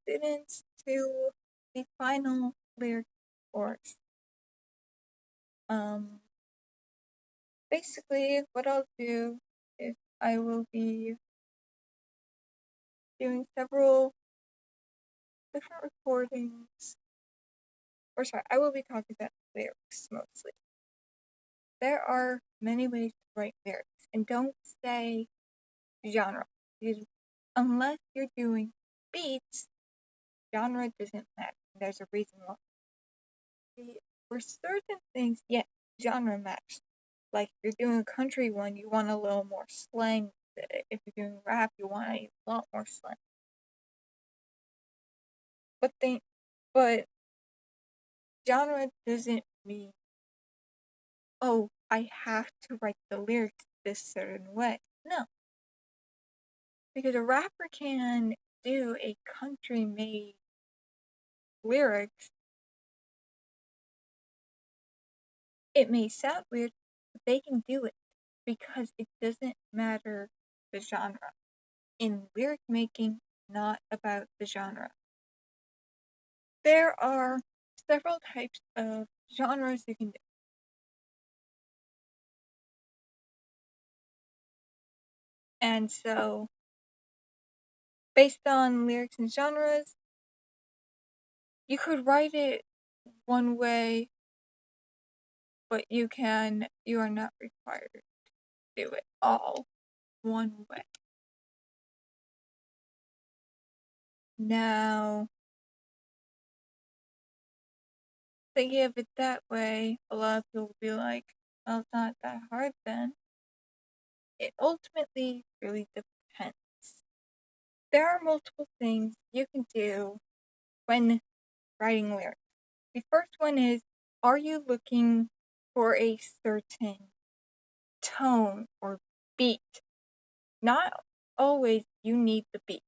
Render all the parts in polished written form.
students to the final lyric course. Basically, what I'll do is I will be doing several different recordings, I will be talking about lyrics mostly. There are many ways to write lyrics, and don't say genre, because unless you're doing beats, genre doesn't matter. There's a reason why. For certain things, yes, genre matters. Like if you're doing a country one, you want a little more slang. If you're doing rap, you want a lot more slang. But genre doesn't mean, oh, I have to write the lyrics this certain way. No. Because a rapper can do a country-made lyrics. It may sound weird, but they can do it because it doesn't matter the genre. In lyric making, not about the genre. There are several types of genres you can do. And so, based on lyrics and genres, you could write it one way, but you are not required to do it all one way. Now, thinking of it that way, a lot of people will be like, well, it's not that hard then. It ultimately really depends. There are multiple things you can do when writing lyrics. The first one is, are you looking for a certain tone or beat? Not always you need the beat.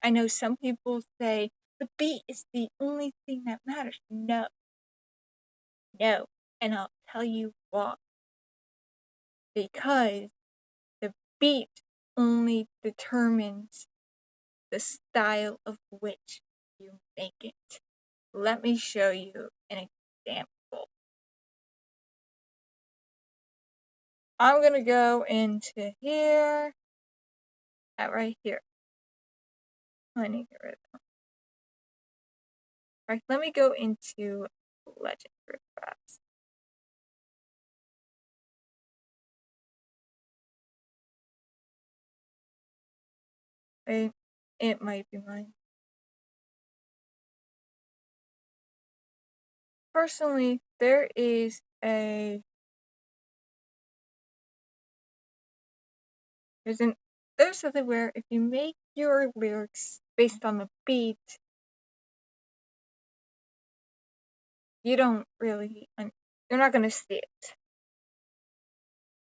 I know some people say the beat is the only thing that matters. No. And I'll tell you why. Because the beat only determines the style of which you make it. Let me show you an example. I'm going to go into here, right here. I need to get rid of that. Right, let me go into Legend real fast. It might be mine. Personally, there's something where if you make your lyrics based on the beat, you're not gonna see it.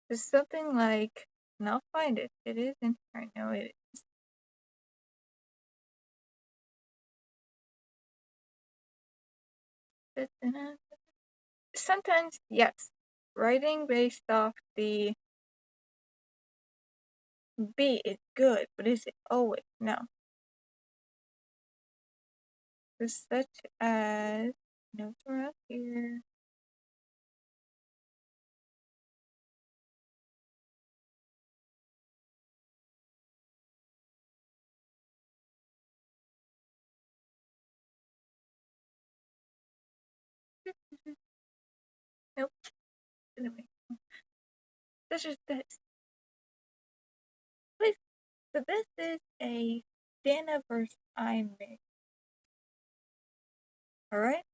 There's something like, and I'll find it. It is in here. I know it is. Sometimes, yes, writing based off the beat is good, but is it always? No. Such as notes around here. Nope. Such as this. Please. So this is a Dana verse I made. Alright?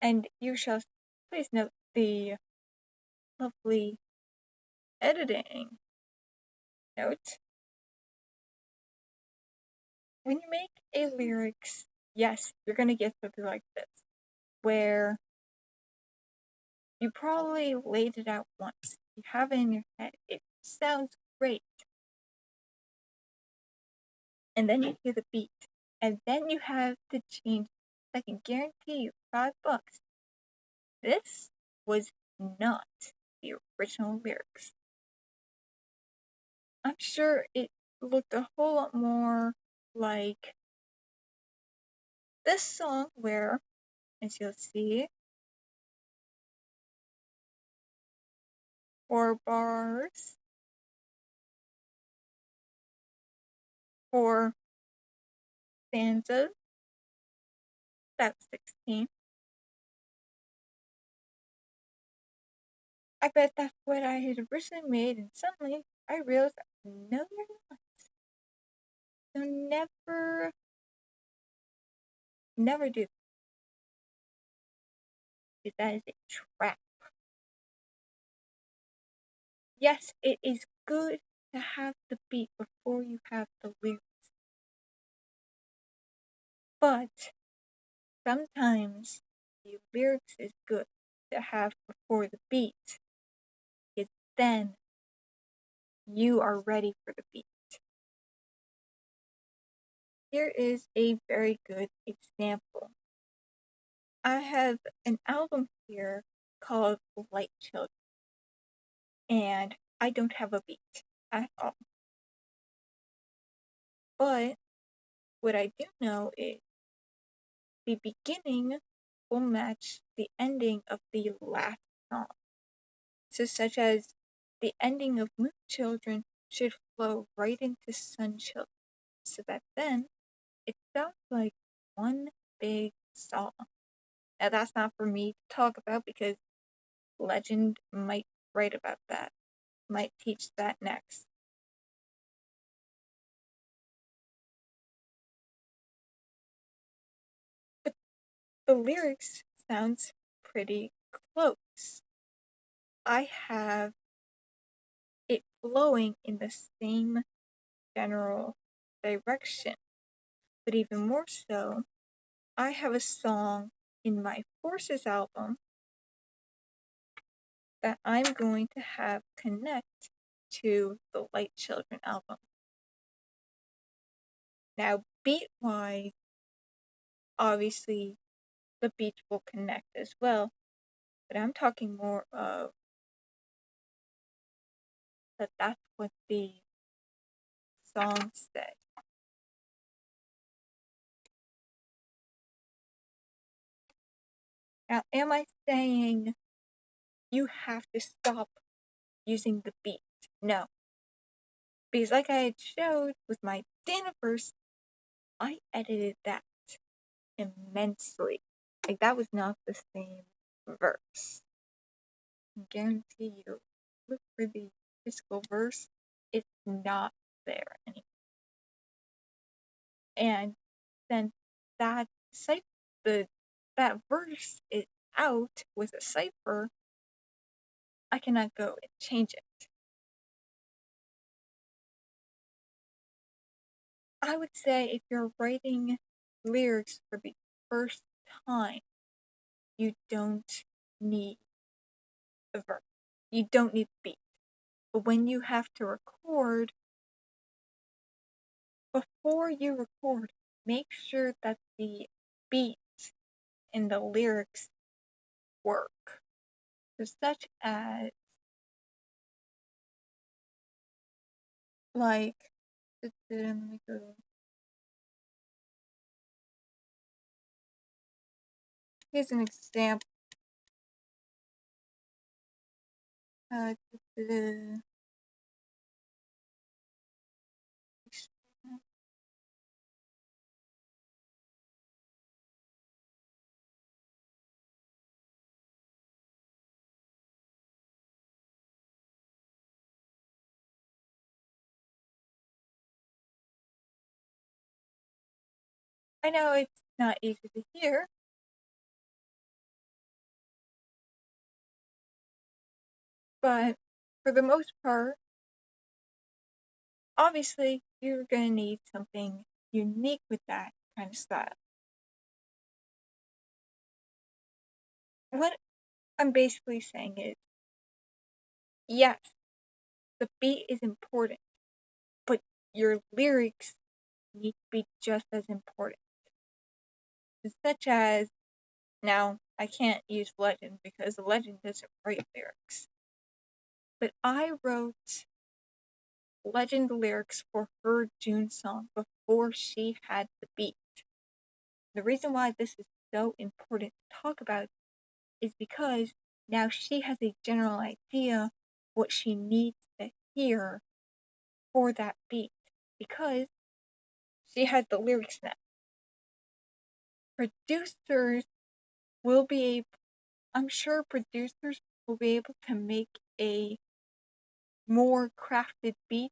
And you shall please note the lovely editing note. When you make a lyrics, yes, you're gonna get something like this, where you probably laid it out once. You have it in your head. It sounds great. And then you hear the beat. And then you have to change. I can guarantee you $5. This was not the original lyrics. I'm sure it looked a whole lot more like this song where, as you'll see, 4 bars, 4 stanzas, that's 16. I bet that's what I had originally made, and suddenly I realized, no, you're not. So never do, because that is a trap. Yes, it is good to have the beat before you have the lyrics, but sometimes the lyrics is good to have before the beat, because then you are ready for the beat. Here is a very good example. I have an album here called Light Children, and I don't have a beat at all. But what I do know is the beginning will match the ending of the last song. So such as the ending of Moon Children should flow right into Sun Children, so that then it sounds like one big song. Now that's not for me to talk about because Legend might write about that, might teach that next. But the lyrics sounds pretty close. I have it flowing in the same general direction, but even more so, I have a song in my Forces album that I'm going to have connect to the Light Children album. Now, beat-wise, obviously, the beats will connect as well, but I'm talking more of that's what the song said. Now, am I saying you have to stop using the beat? No. Because like I had showed with my Daniverse, I edited that immensely. Like that was not the same verse. I guarantee you, look for the physical verse, it's not there anymore. And since that that verse is out with a cipher, I cannot go and change it. I would say if you're writing lyrics for the first time, you don't need a verse. You don't need the beat. But when you have to record, before you record, make sure that the beat and the lyrics work. So such as like here's an example. I know it's not easy to hear, but for the most part, obviously you're going to need something unique with that kind of style. What I'm basically saying is, yes, the beat is important, but your lyrics need to be just as important. Such as, now I can't use Legend because the Legend doesn't write lyrics, but I wrote Legend lyrics for her June song before she had the beat. The reason why this is so important to talk about is because now she has a general idea what she needs to hear for that beat, because she has the lyrics now. Producers will be able, I'm sure producers will be able to make a more crafted beat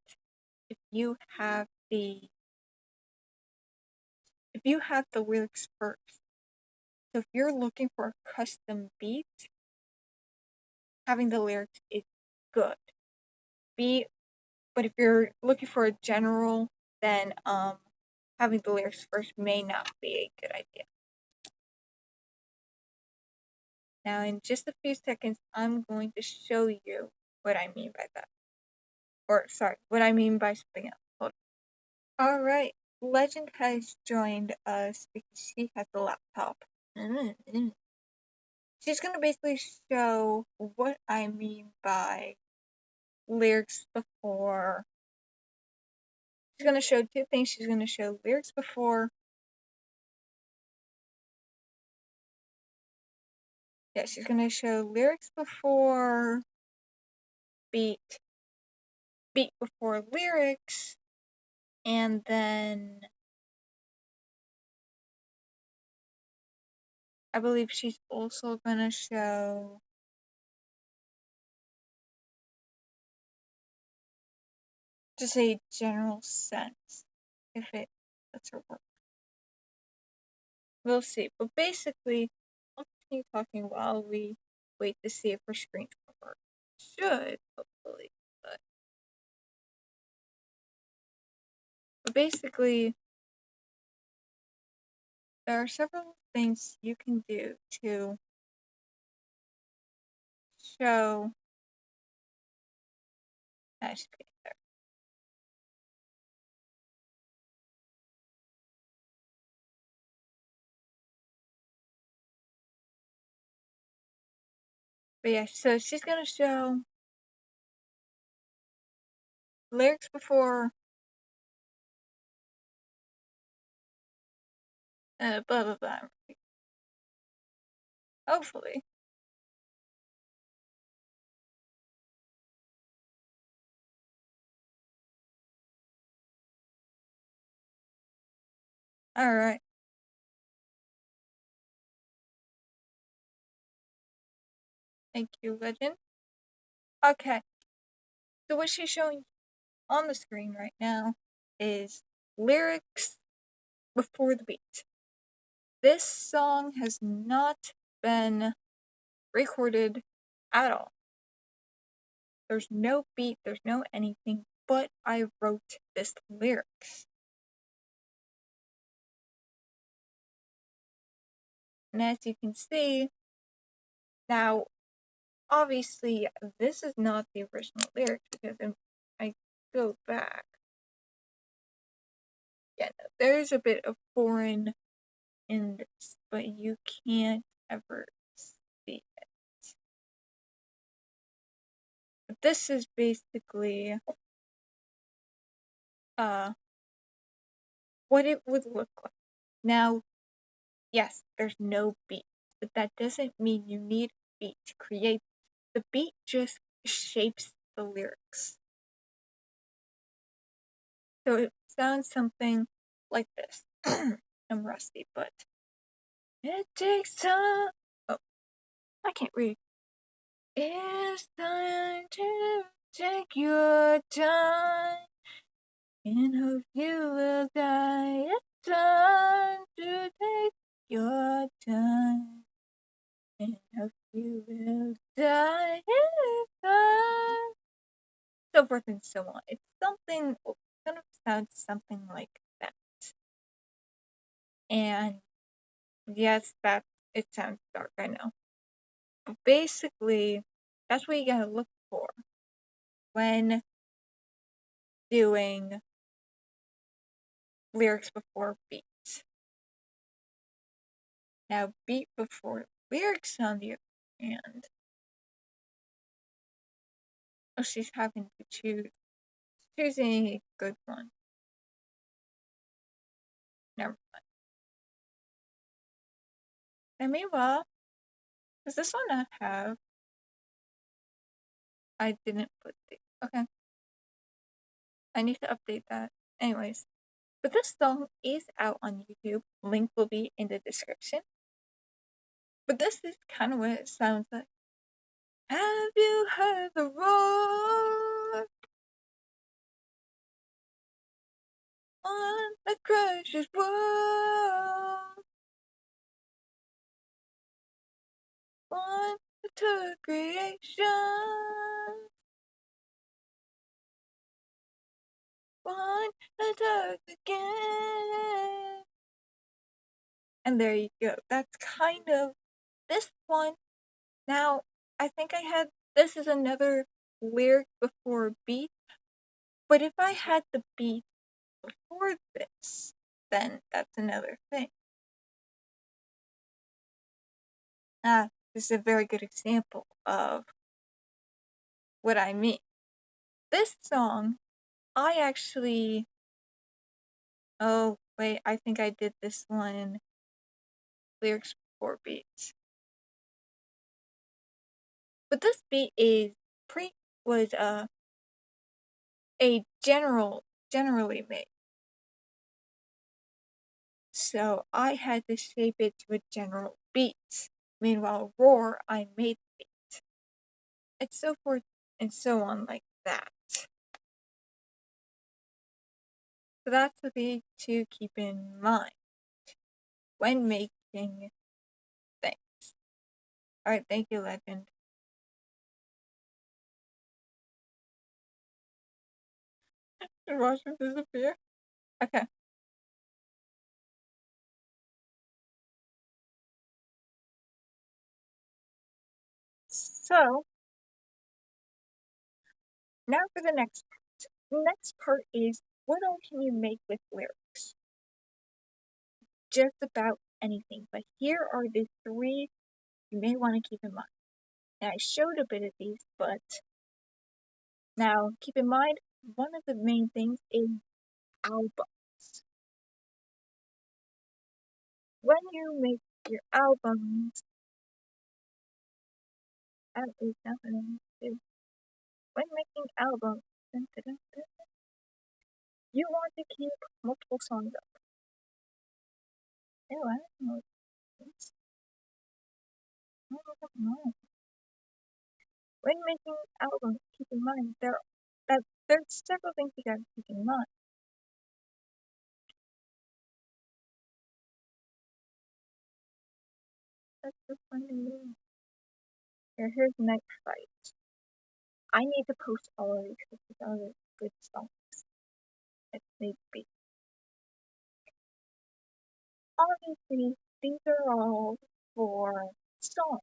if you have the lyrics first. So if you're looking for a custom beat, having the lyrics is good. But if you're looking for a general, then having the lyrics first may not be a good idea. Now in just a few seconds, I'm going to show you what I mean by that. Or sorry, what I mean by something else. Hold on. Alright, Legend has joined us because she has a laptop. She's gonna basically show what I mean by lyrics before. She's gonna show two things. She's gonna show lyrics before. Yeah, she's gonna show lyrics before beat, beat before lyrics, and then I believe she's also gonna show just a general sense if it lets her work. We'll see. But basically, I'll continue talking while we wait to see if her screen's gonna work. Should, hopefully. But basically, there are several things you can do to show that she's getting there. But yeah, so she's gonna show lyrics before blah blah blah. Hopefully. Alright. Thank you, Legend. Okay. So what she's showing on the screen right now is lyrics before the beat. This song has not been recorded at all. There's no beat, there's no anything, but I wrote this lyrics. And as you can see, now obviously this is not the original lyrics because if I go back, yeah, no, there's a bit of foreign in this, but you can't ever see it. But this is basically what it would look like. Now, yes, there's no beat, but that doesn't mean you need a beat to create. The beat just shapes the lyrics. So it sounds something like this. I'm rusty, but it takes time. Oh, I can't read. It's time to take your time and hope you will die. It's time to take your time and hope you will die. It's time. So forth and so on. It's something, kind of sounds something like that. And yes, it sounds dark, I know. But basically, that's what you gotta look for when doing lyrics before beats. Now, beat before lyrics, on the other hand, oh, she's having to choose a good one. Never mind. And meanwhile, does this one not have? I didn't put the. Okay, I need to update that. Anyways, but this song is out on YouTube. Link will be in the description. But this is kind of what it sounds like. Have you heard the roar on the crushes world? One to creation, one to again. And there you go. That's kind of this one. Now, I think I had this is another lyric before beat, but if I had the beat before this, then that's another thing. This is a very good example of what I mean. This song, I actually. Oh, wait, I think I did this one lyrics before beats. But this beat is was a generally made. So I had to shape it to a general beat. Meanwhile, Roar, I made the beat. It's so forth and so on like that. So that's something to keep in mind when making things. Alright, thank you, Legend. Did watch him disappear? Okay. So, now for the next part. The next part is what all can you make with lyrics? Just about anything, but here are the three you may want to keep in mind. And I showed a bit of these, but now keep in mind one of the main things is albums. When you make your albums, that is nothing to do. When making albums, dun, dun, dun, dun, you want to keep multiple songs up. Oh, I don't know what this. No. When making albums, keep in mind there's several things you gotta keep in mind. That's so funny. Here's the next fight. I need to post all of these because these are good songs. It needs to be. Obviously, these are all for songs.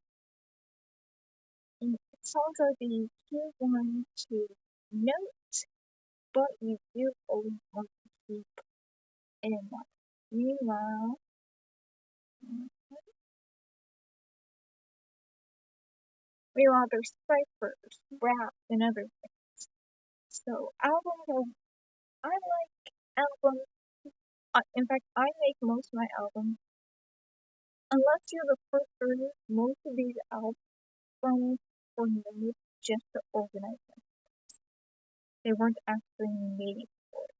And songs are the key one to note, but you do always want to keep in mind. Meanwhile, there's ciphers, raps, and other things. So albums are. I like albums. In fact, I make most of my albums. Unless you're the first artist, most of these albums were made just to organize them. They weren't actually made for it.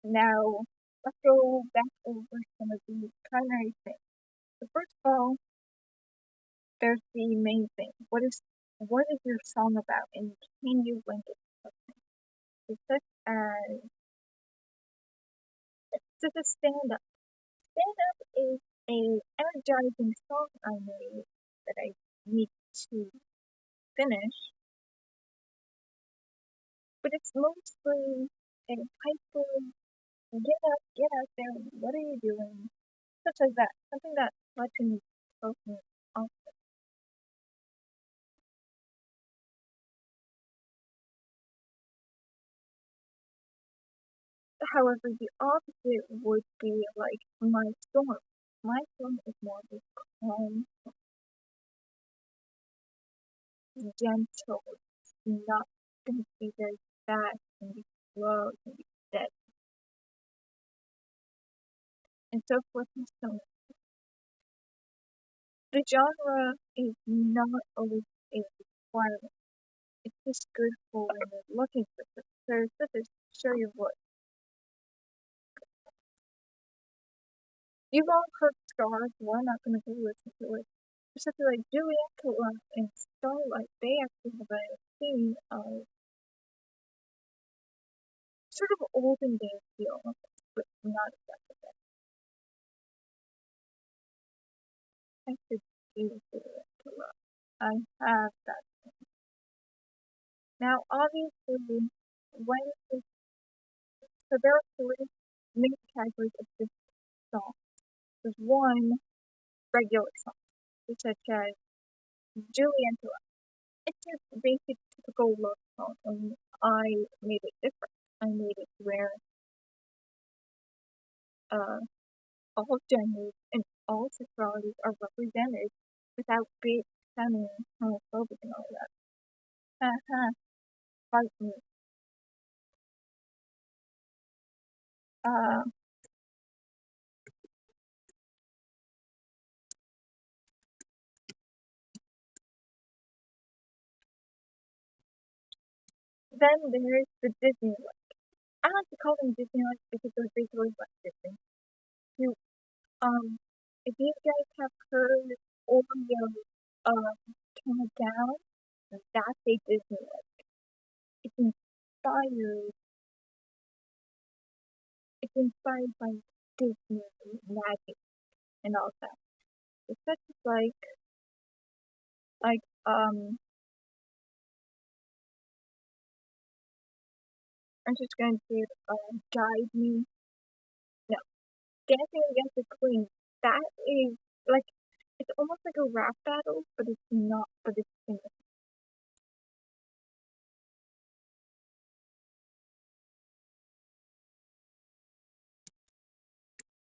Now, let's go back over some of the primary things. So first of all, there's the main thing. What is your song about, and can you link it to something? So such as stand up. Stand up is a energizing song I made that I need to finish, but it's mostly a hyper get out there, what are you doing? Such as that. Something that lets me off. However, the opposite would be like my storm. My storm is more of a calm, gentle. It's not going to be very fast and be slow and be dead. and so forth and so on. The genre is not always a requirement. It's just good for when you're looking for something. So such as show your voice. You've all heard Stars, well, I'm not gonna go listen to it. There's something like Juliet and Starlight, they actually have a theme of sort of olden days feel, but not exactly that. I should do Juliet. I have that. Now, obviously, when it's, so there are three main categories of this song. There's one, regular song, such as Juliet. It's just basic, typical love song, and I made it different. I made it where uh, all genders and all sexualities are represented without being sounding homophobic and all that. Haha, fight me. Uh, then there's the Disney life. I like to call them Disney life because they're basically like Disney. You, if you guys have heard Oreo, Turn It Down, that's a Disney life. It's inspired It's inspired by Disney magic and all that. It's such as like I'm just going to guide me. No, Dancing Against the Queen. That is like it's almost like a rap battle, but it's not. But it's singing.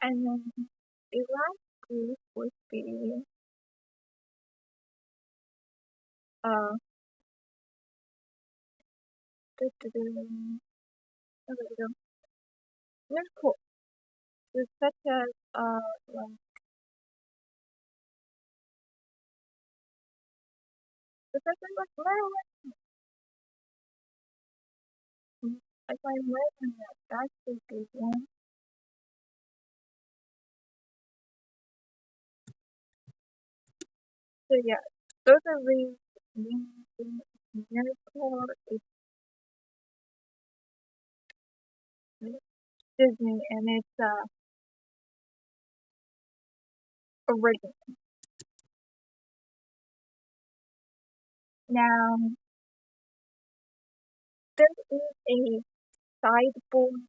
And then the last group would be uh. Oh, there we go. There's cool. There's such as like there's such as like Marilyn. If I'm right on that, that's a good one. So yeah, those are really main things. Miracle is Disney and it's original. Now there is a sideboard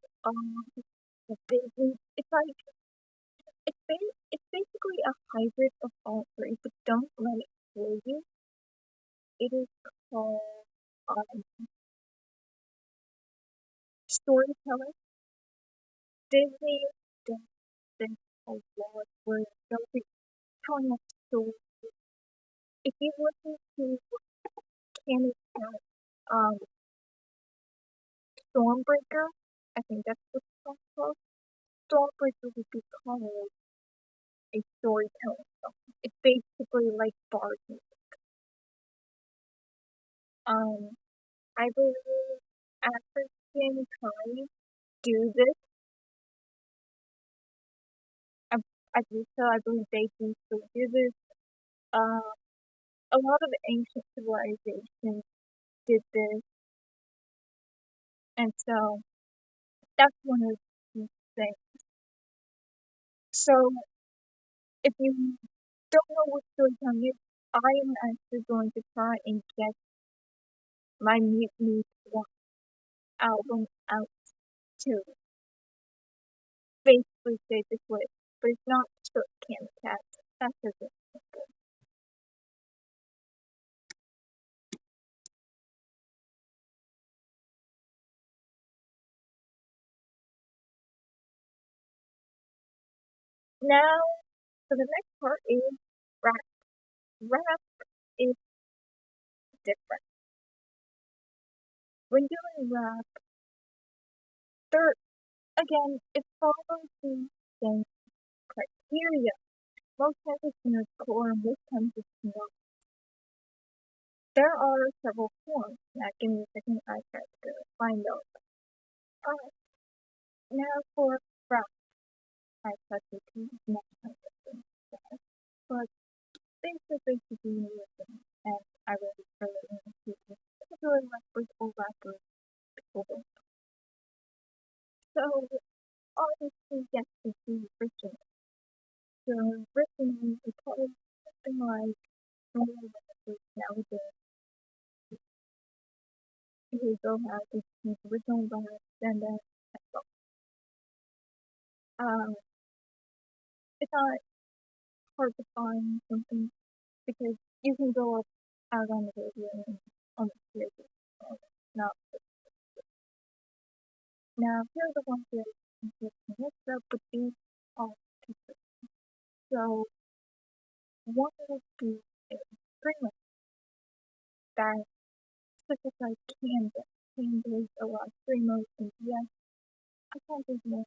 Disney. It's basically a hybrid of all three, but don't let it fool you. It is called storyteller. Disney does this a lot where they'll be telling us stories. If you listen to Candy Cat, um, Stormbreaker, I think that's what it's called. Songwriting would be called a storytelling song. It's basically like bard music. Um, I believe African tribes do this. I, I believe so. I believe they do still do this. Uh, a lot of ancient civilizations did this, and so that's one of the things. So if you don't know what storytelling is, I am actually going to try and get my Mutiny One album out too. Basically say this way, but it's not just Candy Cat. That's a good thing. Now, so the next part is rap. Rap is different. When doing rap, there again, it follows the same. area. Most times it's near its core, and most times it's not. There are several forms. Now give me a second, I try to find those. Alright, now for rap. I tried to keep not something that, but basically to do listen, and I really want to particularly rappers or rappers people don't. So obviously yes to do written. So written is probably something like normal rappers nowadays who go out and make original raps and then um it's not hard to find something because you can go up out on the radio and on the radio. Now, here are the ones that I'm mixed up with these all pieces. So one would be a streamer that specifies Canvas. Canvas a lot of streamers and yes, I can't think more.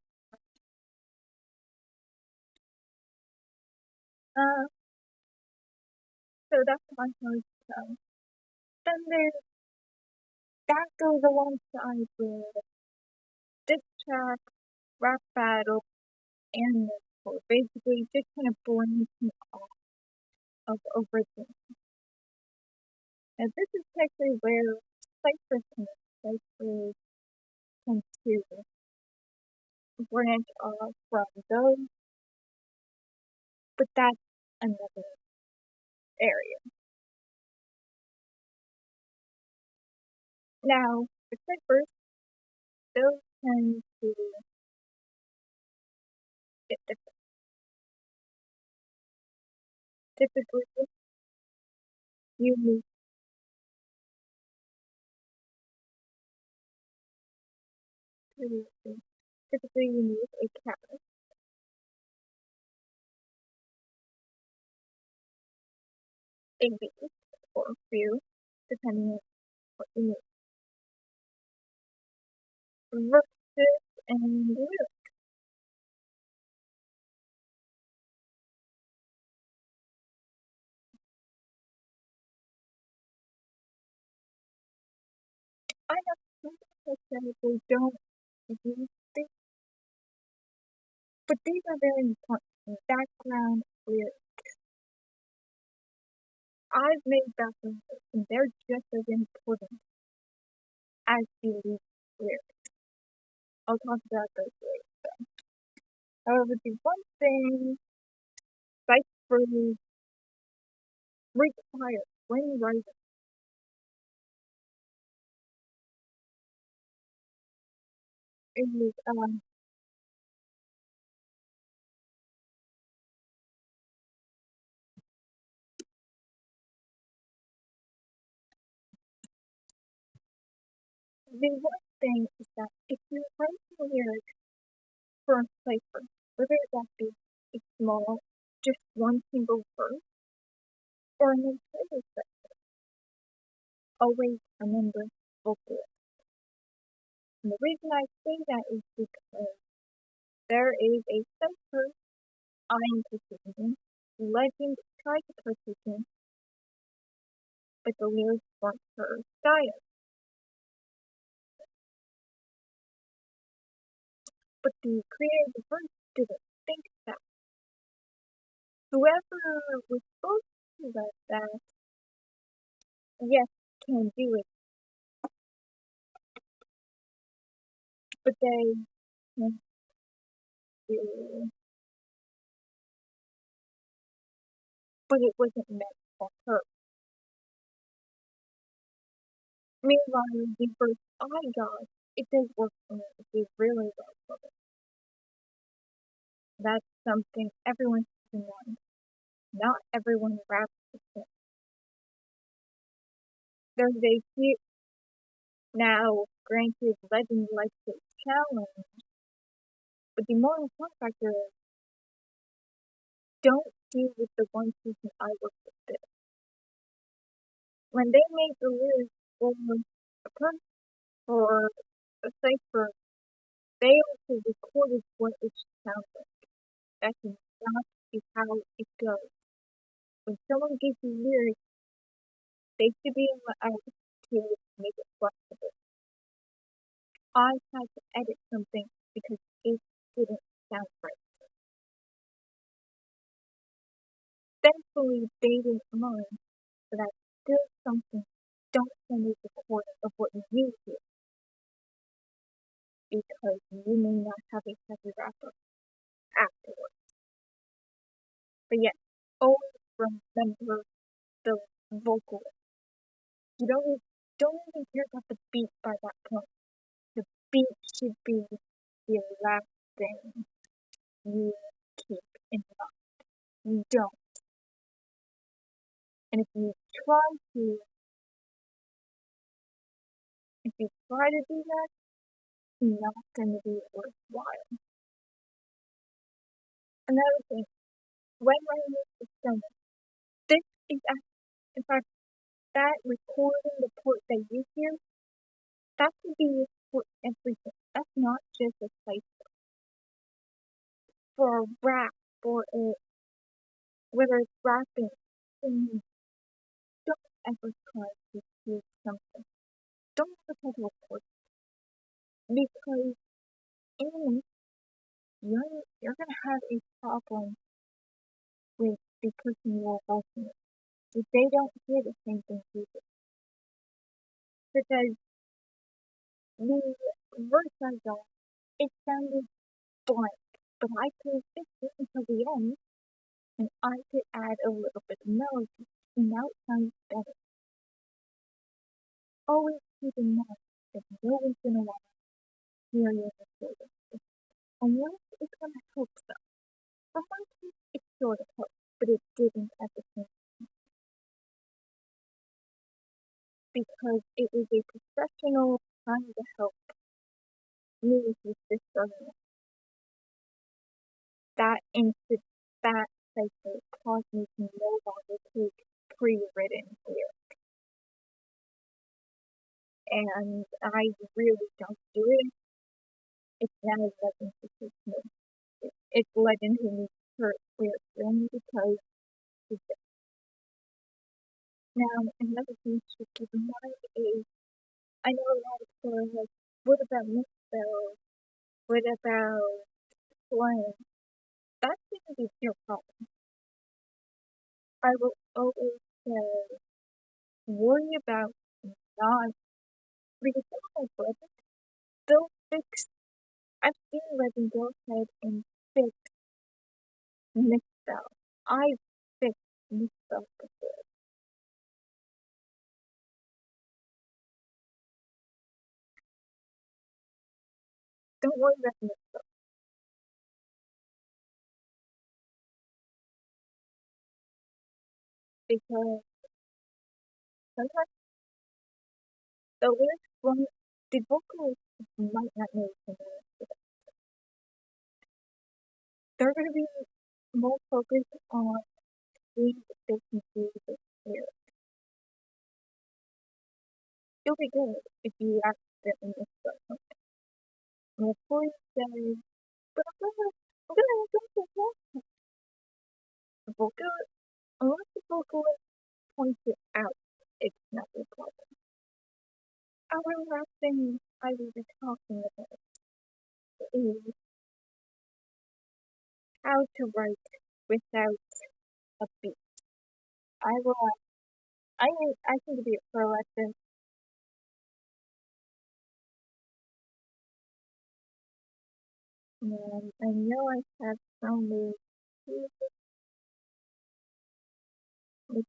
Uh, so that's my first show. Then there's that goes alongside with diss track, rap battle, and metaphor. Basically, just kind of blends me off of original. And this is actually where ciphers and ciphers tend to branch off from those, but that's another area. Now, for ciphers, those tend to get different. Typically, you need typically you need a catalyst, a beat, or a few, depending on what you need. Verses and lyrics. I know some people say they don't use these, but these are very important. Background lyrics. I've made background lyrics, and they're just as important as the lead lyrics. I'll talk about those later. However, the one thing ciphers require when writing is the one thing is that if you're writing lyrics for a cipher, whether that be a small, just one single verse, or an entire cipher, always remember both lyrics. And the reason I say that is because there is a cipher I'm participating, Legend tried to participate, but the lyrics weren't her style. But the creator of the verse didn't think that. Whoever was supposed to write that, yes, can do it, but they can't do, but it wasn't meant for her. Meanwhile, the verse I got, it does work for me. It did really well for me. That's something everyone should know. Not everyone raps the same. There's a few, now, granted, Legend likes to challenge, but the more important factor is don't do with the one person I work with did. When they made the lyrics for a person or a cipher, they also recorded what it should sound like. That's not is how it goes. When someone gives you lyrics, they should be allowed to make it flexible. I had to edit something because it didn't sound right. Thankfully, they didn't mind, but that's still something. Don't send a recording of what you hear because you may not have a heavy wrap-up afterwards. But yes, always remember the vocal. You don't even care about the beat by that point. The beat should be the last thing you keep in mind. You don't. And try to, if you try to do that, it's not going to be worthwhile. Another thing, when writing a sermon, this is, in fact, that recording the part that you hear, that can be used for everything. That's not just a cipher. For a rap, whether it's rapping, singing, don't ever try to do something. Don't ever try to record because in you're gonna have a problem with the person you are writing with if they don't hear the same thing you do. Because the verse I got, it sounded blank, but I could fix it until the end, and I could add a little bit of melody, and now it sounds better. Always keep in mind that no one's gonna want to hear your recording, unless it's gonna help them. For my case, it sort of helped, but it didn't at the same time because it was a professional trying to help me with this struggle. That cycle caused me to no longer take pre-written lyrics, and I really don't do it. It's now legend to teach me. It's legend who needs her lyrics written because it's it. Now, another thing to keep in mind is I know a lot of people are like, what about misspells? What about slang? That's going to be your problem. I will always say, worry about not, because some of my brothers, they'll fix, I've seen Legend go ahead and fix misspells. I've fixed misspells before. Don't worry about misspells, because sometimes the lyrics from the vocalists might not know the lyrics. They're going to be more focused on seeing if they can do the lyrics. You'll be good if you accidentally misspell something. And before you say, but I'm gonna go to the vocalist, unless the vocalist points it out, it's not your problem. Our last thing I will be talking about is how to write without a beat. I will, I seem to be a pro at this, and I know I have some moves to make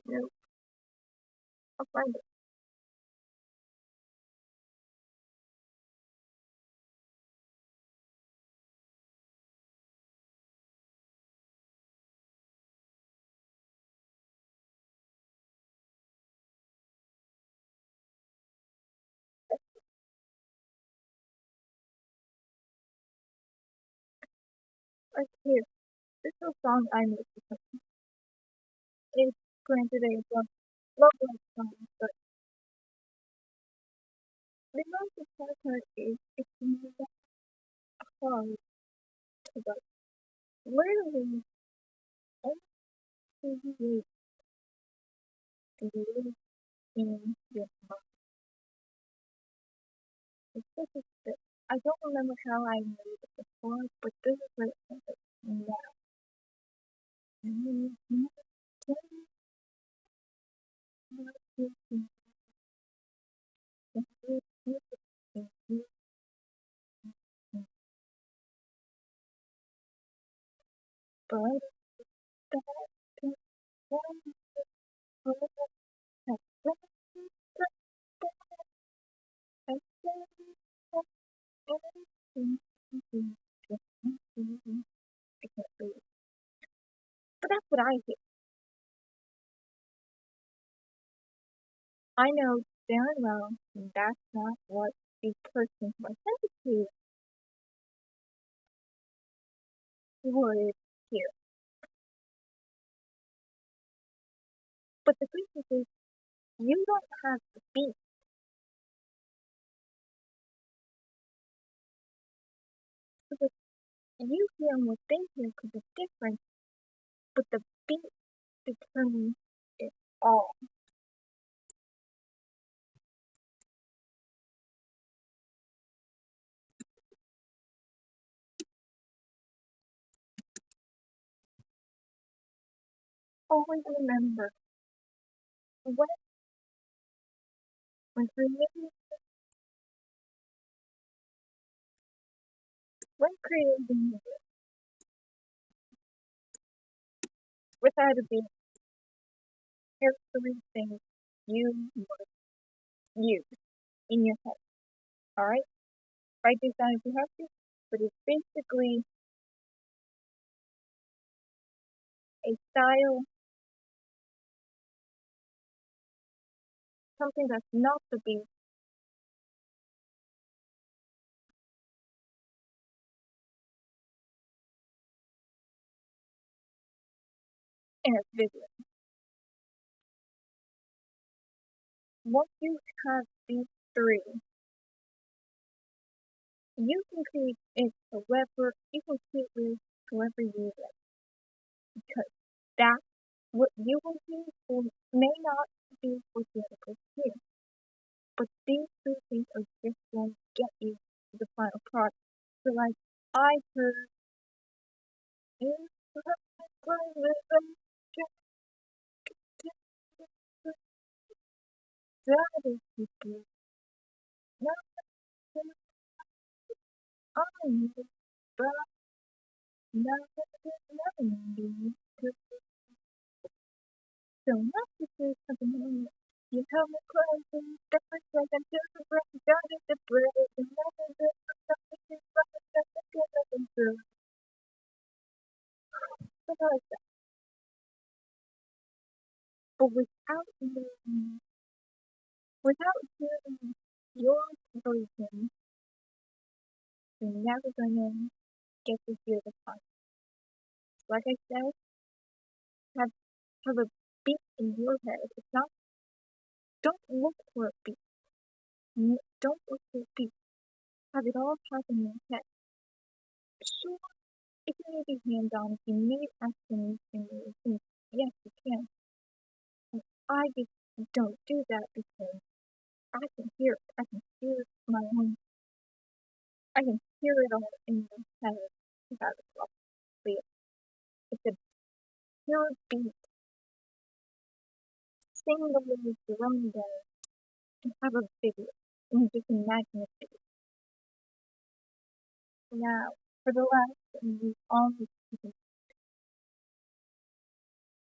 no, I'll find it. Like here, this is a song I made for It's granted a love song, but the most important part is it's not hard to write. Literally, every week to live in your mind. It's just a step. I don't remember how I made it before, but this is what it is now. But that's what I hear. I know darn well that's not what the person who I sent it to would hear. But the thing is, you don't have the beat. Because you hear what they hear because it's different, but the beat determines it all. Always remember when creating music without a beat, here's three things you must use in your head. Alright? Write this down if you have to, but it's basically a style, something that's not the beat, and it's visual. Once you have these three, you can create it however you can create with whoever you like. Because that's what you will use may not be what the other person hears. But these two things are just going to get you to the final product. So like I heard you so not to say something you held me close and different like I'm just a breath down at the breath and nothing but something is fucking good. But like that. But without hearing your version, you're never gonna get to hear the fun. Like I said, have have a beat in your head. It's not don't look for a beat. Don't look for a beat. Have it all happen in your head. Sure, if you need to hand on, if you need explanation or things, yes you can. And I just don't do that because I can hear it. I can hear my own I can hear it all in my head without a problem. It's a pure beat. Sing the lyrics your own way and have a video. And just imagine a video. Now, for the last and almost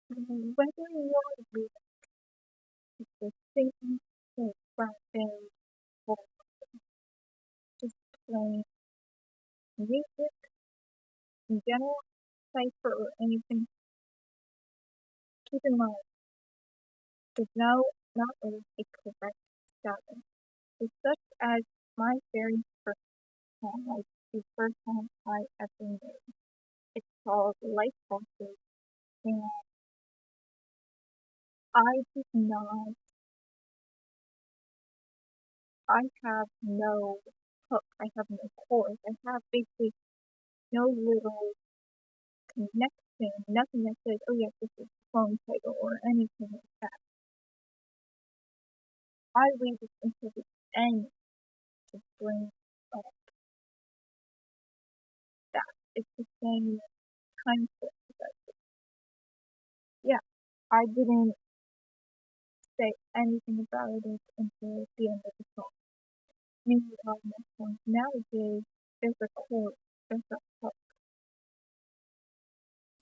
whether you want to be the singing or rapping or just playing music in general, cipher or anything, keep in mind there's not always a correct style. It's such as my very first song, like the first song I ever made. It's called Life Forces and I did not. I have no hook. I have no chorus. I have basically no little connection, nothing that says, oh yes, this is the song title or anything like that. I waited until the end to bring up that. It's the same concept. But yeah, I didn't say anything about it until the end of the song. Meanwhile, most songs nowadays, there's a chorus, there's a hook.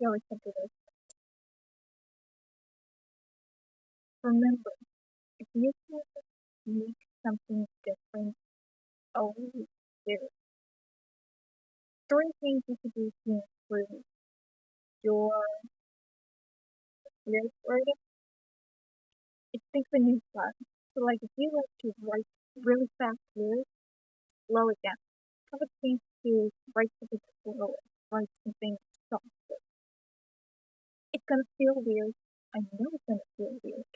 They always something like, remember, if you can make something different, always do. Three things you could do to improve your lyric writing. It's think of a new fun. So like if you like to write really fast lyrics, slow it down. Have a chance to write something slower, write something softer. It's gonna feel weird. I know it's gonna feel weird.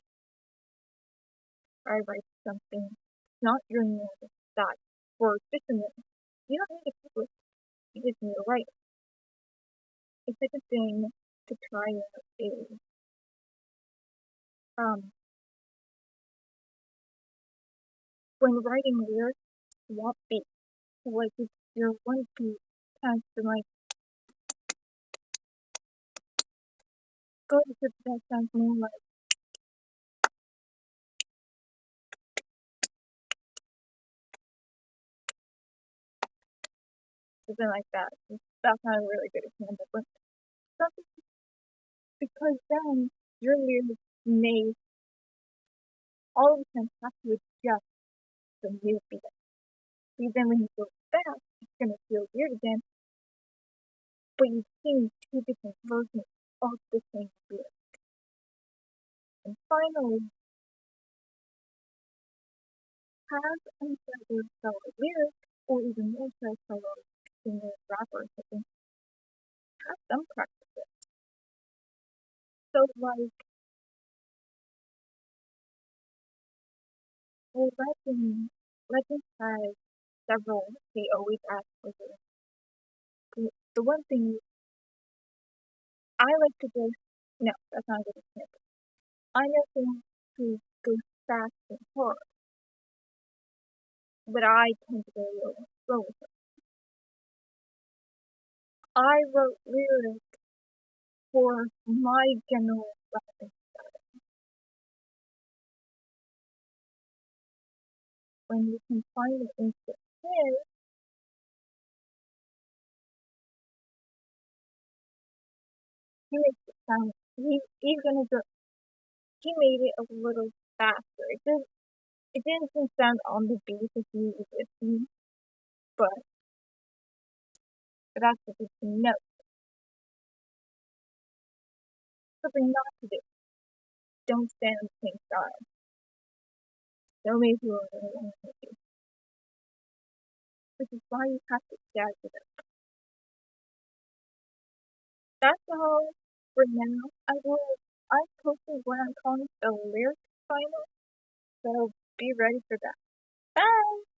I write something not your normal style for just a minute. You don't need to publish. You just need to write it. The second thing to try out is when writing lyrics, swap beats. So like if your one beat has to like go to the that sounds more like something like that. That's not a really good example, but something because then your lyrics may all of a sudden have to adjust the new beat. So then when you go fast, it's gonna feel weird again, but you've seen two different versions of the same lyric. And finally, have another fellow lyric, or even more so fellow singer, rapper, or something, have some practice it. So like, well, Legend has several, they always ask for the one thing I like to go, no, that's not a good example. I know someone who goes fast and hard, but I tend to go a little slow with it. I wrote lyrics for my general rapping style. When you can find it in his, he makes it sound, he's gonna go, he made it a little faster. It didn't sound on the beat if you listen, but that's what you can know. Something not to do. Don't stand in the same style. Don't make you really you. Which is why you have to jazz it up. That's all for now. I posted what I'm calling the lyric final, so be ready for that. Bye!